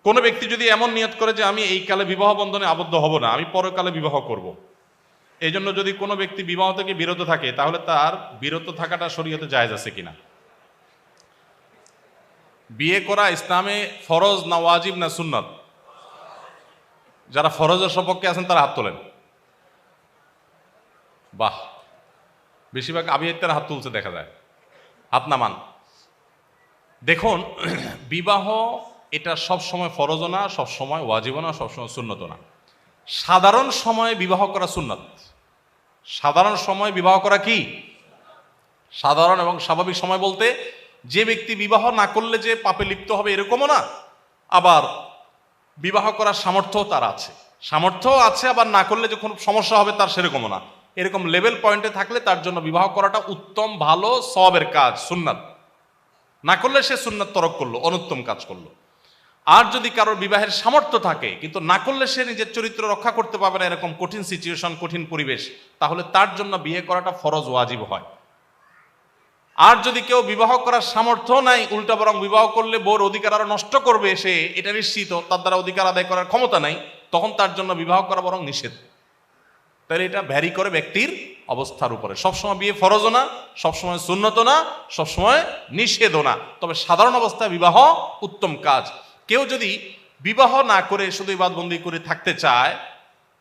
কোনো ব্যক্তি যদি এমন নিয়ত করে যে আমি এই কালে বিবাহ বন্ধনে আবদ্ধ হব না, আমি পরকালে বিবাহ করব, এই জন্য যদি কোনো ব্যক্তি বিবাহ থেকে বিরত থাকে, তাহলে তার বিরত থাকাটা শরীয়তে জায়েজ আছে কিনা? বিয়ে করা ইসলামে ফরজ না ওয়াজিব না সুন্নত? যারা ফরজের সপক্ষে আছেন তারা হাত তোলেন। বাহ, বেশিরভাগ আবিয়ার হাত তুলছে দেখা যায়, হাত নামান। দেখুন, বিবাহ এটা সব সময় ফরজও না, সব সময় ওয়াজিবও না, সবসময় সুন্নতও না। সাধারণ সময়ে বিবাহ করা সুন্নত। সাধারণ সময় বিবাহ করা কি? সাধারণ এবং স্বাভাবিক সময় বলতে যে ব্যক্তি বিবাহ না করলে যে পাপে লিপ্ত হবে এরকমও না, আবার বিবাহ করার সামর্থ্য তার আছে, সামর্থ্য আছে, আবার না করলে যে কোনো সমস্যা হবে তার সেরকমও না। এরকম লেভেল পয়েন্টে থাকলে তার জন্য বিবাহ করাটা উত্তম, ভালো, সওয়াবের কাজ, সুন্নাত। না করলে সে সুন্নাত তরক করলো, অনুত্তম কাজ করলো। আর যদি কারোর বিবাহের সামর্থ্য থাকে কিন্তু না করলে সে নিজের চরিত্র রক্ষা করতে পারবে না, এরকম কঠিন সিচুয়েশন, কঠিন পরিবেশ, তাহলে তার জন্য বিয়ে করাটা ফরজ ওয়াজিব হয়। আর যদি কেউ বিবাহ করার সামর্থ্য নাই, উল্টা বরং বিবাহ করলে বউর অধিকার আরো নষ্ট করবে, সে এটা নিশ্চিত, তার দ্বারা অধিকার আদায় করার ক্ষমতা নাই, তখন তার জন্য বিবাহ করা বরং নিষেধ। তাহলে এটা ভ্যারি করে ব্যক্তির অবস্থার উপরে। সবসময় বিয়ে ফরজও না, সবসময় সুন্নত না, সবসময় নিষেধও না, তবে সাধারণ অবস্থায় বিবাহ উত্তম কাজ। কেউ যদি বিবাহ না করে শুধু ইবাদতবন্দি করে থাকতে চায়,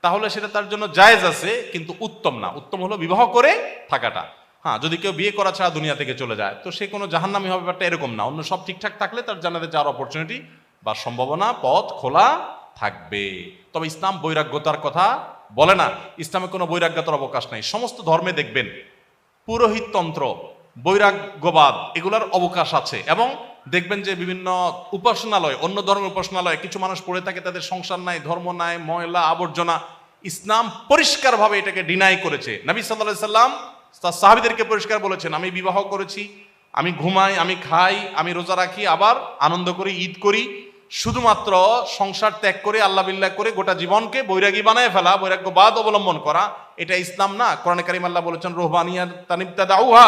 তাহলে সেটা তার জন্য জায়েজ আছে, কিন্তু উত্তম না। উত্তম হলো বিবাহ করে থাকাটা। হ্যাঁ, যদি কেউ বিয়ে করা ছাড়া দুনিয়া থেকে চলে যায়, তো সে কোনো জাহান্নামী হবে ব্যাপারটা এরকম না। অন্য সব ঠিকঠাক থাকলে তার জান্নাতে যাওয়ার অপরচুনিটি বা সম্ভাবনা, পথ খোলা থাকবে। তবে ইসলাম বৈরাগ্যতার কথা বলে না। ইসলামে কোনো বৈরাগ্যতার অবকাশ নাই। সমস্ত ধর্মে দেখবেন পুরোহিততন্ত্র, বৈরাগ্যবাদ, এগুলার অবকাশ আছে। এবং দেখবেন যে বিভিন্ন উপাসনালয়, অন্য ধর্মের উপাসনালয় কিছু মানুষ পড়ে থাকে, তাদের সংসার নাই, ধর্ম নাই, ময়লা আবর্জনা। ইসলাম পরিষ্কারভাবে এটাকে ডিনাই করেছে। নবী সাল্লাল্লাহু আলাইহি সাল্লাম তার সাহাবীদেরকে পরিষ্কার বলেছেন, আমি বিবাহ করেছি, আমি ঘুমাই, আমি খাই, আমি রোজা রাখি, আবার আনন্দ করি, ঈদ করি। শুধুমাত্র সংসার ত্যাগ করে, আল্লাহ বিল্লাহ করে গোটা জীবনকে বৈরাগী বানায় ফেলা, বৈরাগ্যবাদ অবলম্বন করা, এটা ইসলাম না। কোরআনে কারীম আল্লাহ বলেছেন, রুহবানিয়াত তানিবতাদাউহা,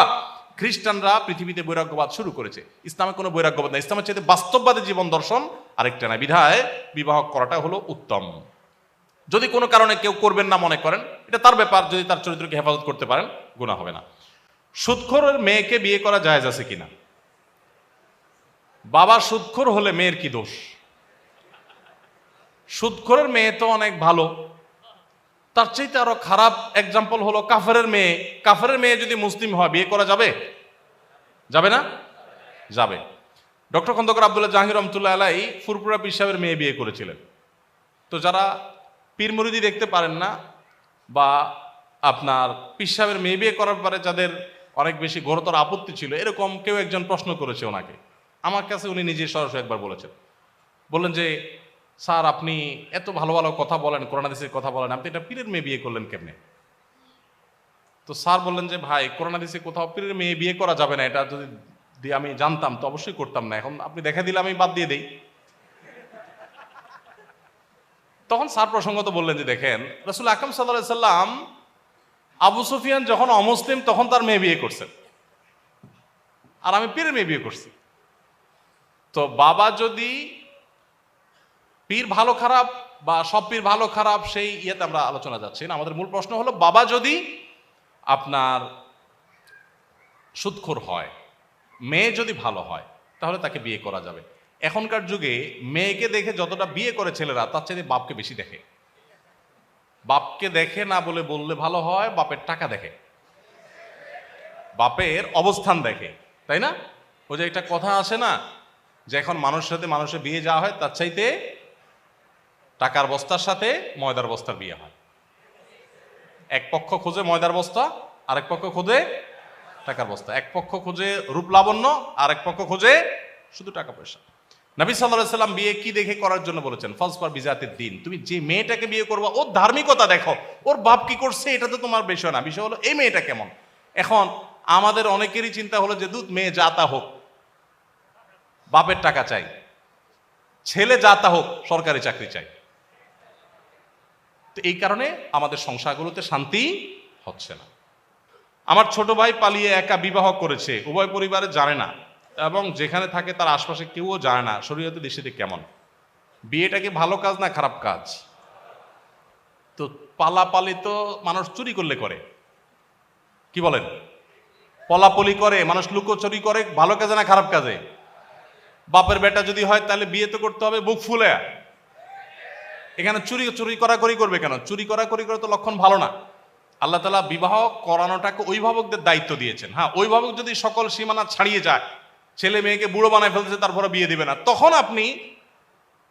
খ্রিস্টানরা পৃথিবীতে বৈরাগ্যবাদ শুরু করেছে। ইসলামে কোনো বৈরাগ্যবাদ নাই। ইসলামের চাইতে বাস্তববাদী জীবন দর্শন আরেকটা না। বিধায় বিবাহ করাটা হলো উত্তম। যদি কোনো কারণে কেউ করবেন না মনে করেন, এটা তার ব্যাপার, যদি তার চরিত্রকে হেফাজত করতে পারেন গুনাহ হবে না। সুদখোরের মেয়েকে বিয়ে করা জায়েজ আছে কিনা? বাবা সুদখোর হলে মেয়ের কি দোষ? সুদখোরের মেয়ে তো অনেক ভালো। তার চাইতে আরো খারাপ এক্সাম্পল হলো কাফেরের মেয়ে। কাফেরের মেয়ে যদি মুসলিম হয়, বিয়ে করা যাবে? যাবে না? যাবে। ডক্টর খন্দকার আব্দুল্লাহ জাহাঙ্গীর রহমতুল্লাহ আলাই ফুরপুরা পীর সাহেবের মেয়ে বিয়ে করেছিলেন। তো যারা পীর মুরিদি দেখতে পারেন না, বা আপনার পীর সাহেবের মেয়ে বিয়ে করার পরে যাদের অনেক বেশি ঘোরতর আপত্তি ছিল, এরকম কেউ একজন প্রশ্ন করেছে ওনাকে। আমার কাছে উনি নিজে সরাসরি একবার বলেছেন, বললেন যে স্যার, আপনি এত ভালো ভালো কথা বলেন, কোরআন হাদিসের কথা বলেন, আপনি এটা পীরের মেয়ে বিয়ে করলেন কেমনে? তো স্যার বললেন যে ভাই, কোরআন হাদিসে কোথাও পীরের মেয়ে বিয়ে করা যাবে না, এটা যদি আমি জানতাম তো অবশ্যই করতাম না, এখন আপনি দেখা দিলে আমি বাদ দিয়ে দেই। তখন স্যার প্রসঙ্গত বললেন যে দেখেন, রাসূল আকরাম সাল্লাল্লাহু আলাইহি সাল্লাম আবু সুফিয়ান যখন অমুসলিম তখন তার মেয়ে বিয়ে করছেন, আর আমি পীরের মেয়ে বিয়ে করছি। তো বাবা যদি পীর ভালো খারাপ বা সব পীর ভালো খারাপ, সেই ইয়েতে আমরা আলোচনা যাচ্ছি না। আমাদের মূল প্রশ্ন হলো, বাবা যদি আপনার সুদখোর হয়, মেয়ে যদি ভালো হয়, তাহলে তাকে বিয়ে করা যাবে। এখনকার যুগে মেয়েকে দেখে যতটা বিয়ে করে ছেলেরা, তার চাইতে বাপকে বেশি দেখে। বাপকে দেখে না বললে ভালো হয়, বাপের টাকা দেখে, বাপের অবস্থান দেখে, তাই না? ওই যে একটা কথা আছে না, যে এখন মানুষের সাথে মানুষের বিয়ে যাওয়া হয়, তার চাইতে টাকার বস্তার সাথে ময়দার বস্তার বিয়ে হয়। এক পক্ষ খোঁজে ময়দার বস্তা, আরেক পক্ষ খোঁজে টাকার বস্তা। এক পক্ষ খোঁজে রূপ লাবণ্য, আর এক পক্ষ খোঁজে শুধু টাকা পয়সা। নবী সাল্লাল্লাহু আলাইহি সাল্লাম বিয়ে কি দেখে করার জন্য বলেছেন? ফাজফার বিজাতিদ দ্বীন, তুমি যে মেয়েটাকে বিয়ে করবা ওর ধার্মিকতা দেখো, ওর বাপ কি করছে এটা তো তোমার বিষয় না, বিষয় হলো এই মেয়েটা কেমন। এখন আমাদের অনেকেরই চিন্তা হলো যে দুধ মেয়ে যাতা হোক, বাপের টাকা চাই, ছেলে যাতা হোক, সরকারি চাকরি চাই। তো এই কারণে আমাদের সংসারগুলোতে শান্তি হচ্ছে না। আমার ছোট ভাই পালিয়ে একা বিবাহ করেছে, উভয় পরিবারে জানে না, এবং যেখানে থাকে তার আশপাশে কেউও জানে না। শরীয়তে দৃষ্টিতে কেমন? বিয়েটা কি ভালো কাজ না খারাপ কাজ? তো পালাপালি তো মানুষ চুরি করলে করে, কি বলেন? পলাপলি করে মানুষ, লুকোচুরি করে, ভালো কাজে না খারাপ কাজে? বাপের বেটা যদি হয় তাহলে বিয়ে তো করতে হবে বুক ফুলে। এখানে চুরি চুরি করাকরি করবে কেন? চুরি করাকরি করে তো লক্ষণ ভালো না। আল্লাহ তাআলা বিবাহ করানোটাকে অভিভাবকদের দায়িত্ব দিয়েছেন। হ্যাঁ, অভিভাবক যদি সকল সীমানা ছাড়িয়ে যায়, ছেলে মেয়েকে বুড়ো বানায় ফেলছে, তারপরে বিয়ে দিবে না, তখন আপনি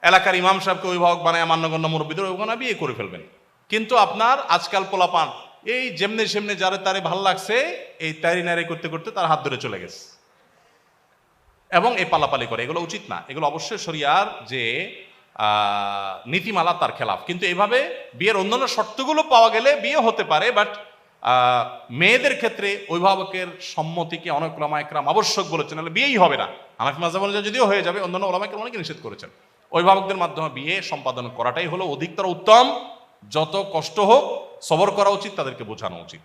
এলাকার ইমাম সাহেবকে অভিভাবক বানায়, মান্যগণ্য মুরব্বীদের অভিভাবক বানায় বিয়ে করে ফেলবেন। কিন্তু আপনার আজকাল পোলাপান এই যেমনে সেমনে যারে তারে ভাল লাগছে এই তারি নারি করতে করতে তার হাত ধরে চলে গেছে এবং এই পালাপালি করে, এগুলো উচিত না। এগুলো অবশ্যই শরিয়ার যে নীতিমালা তার খেলাফ। কিন্তু এভাবে বিয়ের অন্যান্য শর্তগুলো পাওয়া গেলে বিয়ে হতে পারে, বাট মেয়েদের ক্ষেত্রে অভিভাবকের সম্মতিকে অনেক ওলামা একরাম আবশ্যক বলেছেন, নাহলে বিয়েই হবে না। হানাফি মাযহাব অনুযায়ী যদিও হয়ে যাবে, অন্যান্য ওলামা একরাম অনেকে নিষেধ করেছেন। অভিভাবকদের মাধ্যমে বিয়ে সম্পাদন করাটাই হলো অধিকতর উত্তম। যত কষ্ট হোক সবর করা উচিত, তাদেরকে বোঝানো উচিত।